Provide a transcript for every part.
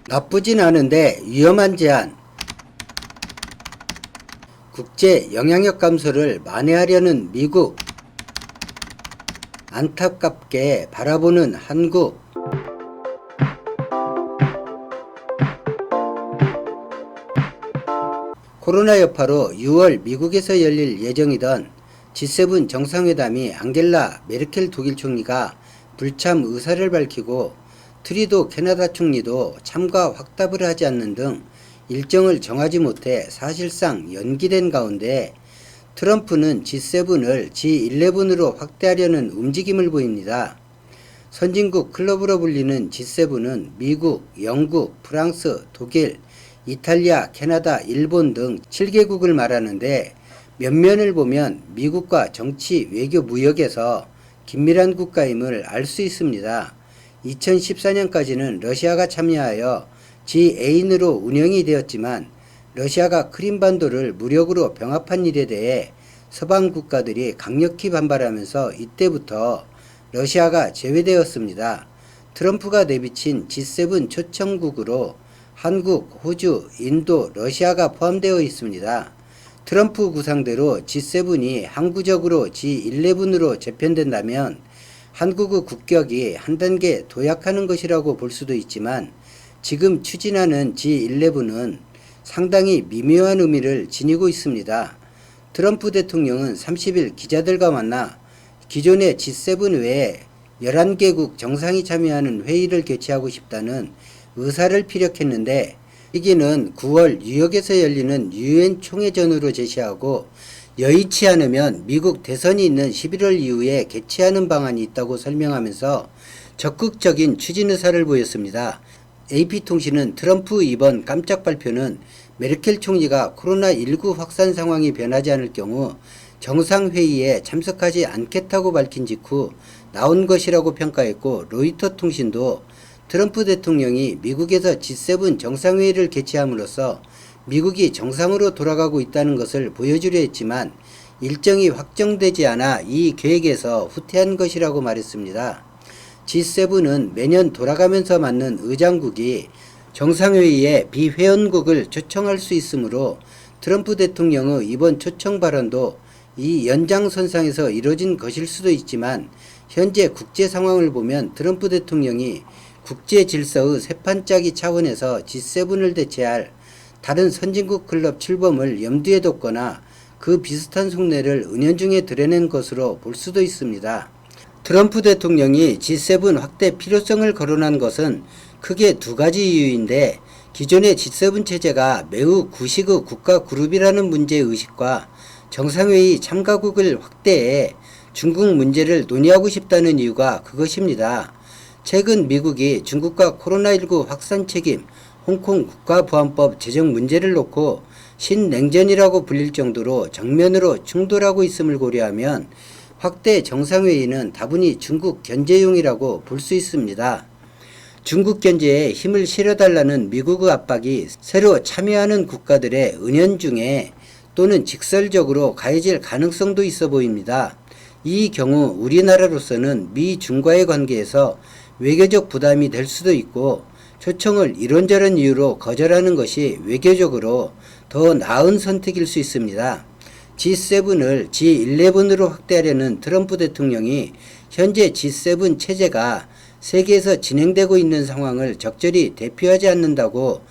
나쁘진 않은데 위험한 제안. 국제 영향력 감소를 만회하려는 미국. 안타깝게 바라보는 한국. 코로나 여파로 6월 미국에서 열릴 예정이던 G7 정상회담이 앙겔라 메르켈 독일 총리가 불참 의사를 밝히고 트리도 캐나다 총리도 참가 확답을 하지 않는 등 일정을 정하지 못해 사실상 연기된 가운데 트럼프는 G7을 G11으로 확대하려는 움직임을 보입니다. 선진국 클럽으로 불리는 G7은 미국, 영국, 프랑스, 독일, 이탈리아, 캐나다, 일본 등 7개국을 말하는데 면면을 보면 미국과 정치, 외교, 무역에서 긴밀한 국가임을 알 수 있습니다. 2014년까지는 러시아가 참여하여 G8으로 운영이 되었지만 러시아가 크림반도를 무력으로 병합한 일에 대해 서방 국가들이 강력히 반발하면서 이때부터 러시아가 제외되었습니다. 트럼프가 내비친 G7 초청국으로 한국, 호주, 인도, 러시아가 포함되어 있습니다. 트럼프 구상대로 G7이 항구적으로 G11으로 재편된다면 한국의 국격이 한 단계 도약하는 것이라고 볼 수도 있지만 지금 추진하는 G11은 상당히 미묘한 의미를 지니고 있습니다. 트럼프 대통령은 30일 기자들과 만나 기존의 G7 외에 11개국 정상이 참여하는 회의를 개최하고 싶다는 의사를 피력했는데 시기는 9월 뉴욕에서 열리는 유엔 총회전으로 제시하고 여의치 않으면 미국 대선이 있는 11월 이후에 개최하는 방안이 있다고 설명하면서 적극적인 추진 의사를 보였습니다. AP통신은 트럼프 이번 깜짝 발표는 메르켈 총리가 코로나19 확산 상황이 변하지 않을 경우 정상회의에 참석하지 않겠다고 밝힌 직후 나온 것이라고 평가했고, 로이터 통신도 트럼프 대통령이 미국에서 G7 정상회의를 개최함으로써 미국이 정상으로 돌아가고 있다는 것을 보여주려 했지만 일정이 확정되지 않아 이 계획에서 후퇴한 것이라고 말했습니다. G7은 매년 돌아가면서 맞는 의장국이 정상회의에 비회원국을 초청할 수 있으므로 트럼프 대통령의 이번 초청 발언도 이 연장선상에서 이뤄진 것일 수도 있지만 현재 국제 상황을 보면 트럼프 대통령이 국제 질서의 세판짜기 차원에서 G7을 대체할 다른 선진국 클럽 출범을 염두에 뒀거나 그 비슷한 속내를 은연중에 드러낸 것으로 볼 수도 있습니다. 트럼프 대통령이 G7 확대 필요성을 거론한 것은 크게 두 가지 이유인데, 기존의 G7 체제가 매우 구식의 국가 그룹이라는 문제의식과 정상회의 참가국을 확대해 중국 문제를 논의하고 싶다는 이유가 그것입니다. 최근 미국이 중국과 코로나19 확산 책임, 홍콩 국가보안법 제정 문제를 놓고 신냉전이라고 불릴 정도로 정면으로 충돌하고 있음을 고려하면 확대 정상회의는 다분히 중국 견제용이라고 볼 수 있습니다. 중국 견제에 힘을 실어달라는 미국의 압박이 새로 참여하는 국가들의 은연중에 또는 직설적으로 가해질 가능성도 있어 보입니다. 이 경우 우리나라로서는 미중과의 관계에서 외교적 부담이 될 수도 있고, 초청을 이런저런 이유로 거절하는 것이 외교적으로 더 나은 선택일 수 있습니다. G7을 G11으로 확대하려는 트럼프 대통령이 현재 G7 체제가 세계에서 진행되고 있는 상황을 적절히 대표하지 않는다고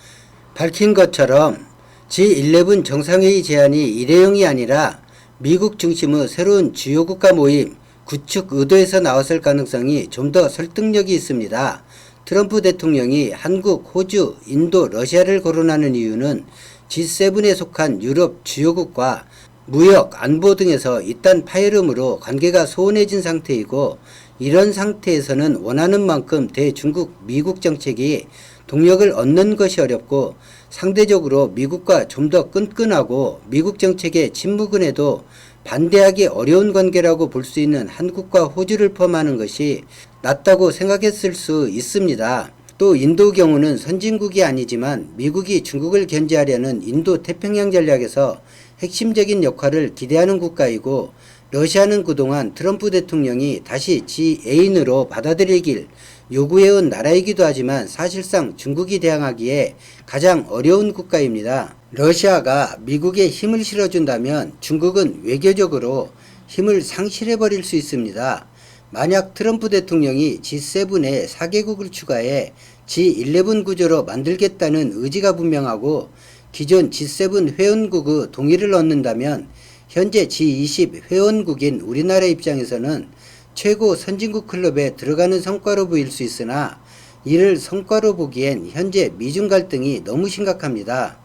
밝힌 것처럼 G11 정상회의 제안이 일회용이 아니라 미국 중심의 새로운 주요 국가 모임 구축 의도에서 나왔을 가능성이 좀 더 설득력이 있습니다. 트럼프 대통령이 한국, 호주, 인도, 러시아를 거론하는 이유는 G7에 속한 유럽 주요국과 무역, 안보 등에서 잇단 파열음으로 관계가 소원해진 상태이고, 이런 상태에서는 원하는 만큼 대중국 미국 정책이 동력을 얻는 것이 어렵고, 상대적으로 미국과 좀 더 끈끈하고 미국 정책에 침묵은 해도 반대하기 어려운 관계라고 볼 수 있는 한국과 호주를 포함하는 것이 낫다고 생각했을 수 있습니다. 또 인도 경우는 선진국이 아니지만 미국이 중국을 견제하려는 인도 태평양 전략에서 핵심적인 역할을 기대하는 국가이고, 러시아는 그동안 트럼프 대통령이 다시 지 애인으로 받아들이길 요구해온 나라이기도 하지만 사실상 중국이 대항하기에 가장 어려운 국가입니다. 러시아가 미국에 힘을 실어준다면 중국은 외교적으로 힘을 상실해버릴 수 있습니다. 만약 트럼프 대통령이 G7에 4개국을 추가해 G11 구조로 만들겠다는 의지가 분명하고 기존 G7 회원국의 동의를 얻는다면 현재 G20 회원국인 우리나라 입장에서는 최고 선진국 클럽에 들어가는 성과로 보일 수 있으나 이를 성과로 보기엔 현재 미중 갈등이 너무 심각합니다.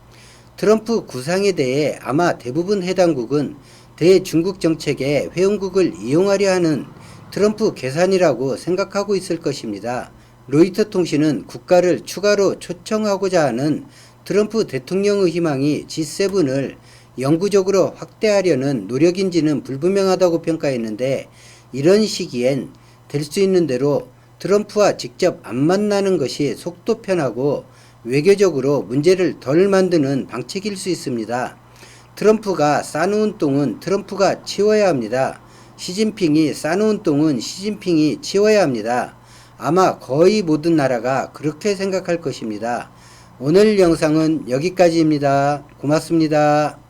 트럼프 구상에 대해 아마 대부분 해당국은 대중국 정책의 회원국을 이용하려 하는 트럼프 계산이라고 생각하고 있을 것입니다. 로이터 통신은 국가를 추가로 초청하고자 하는 트럼프 대통령의 희망이 G7을 영구적으로 확대하려는 노력인지는 불분명하다고 평가했는데 이런 시기엔 될 수 있는 대로 트럼프와 직접 안 만나는 것이 속도 편하고 외교적으로 문제를 덜 만드는 방책일 수 있습니다. 트럼프가 쌓아놓은 똥은 트럼프가 치워야 합니다. 시진핑이 쌓아놓은 똥은 시진핑이 치워야 합니다. 아마 거의 모든 나라가 그렇게 생각할 것입니다. 오늘 영상은 여기까지입니다. 고맙습니다.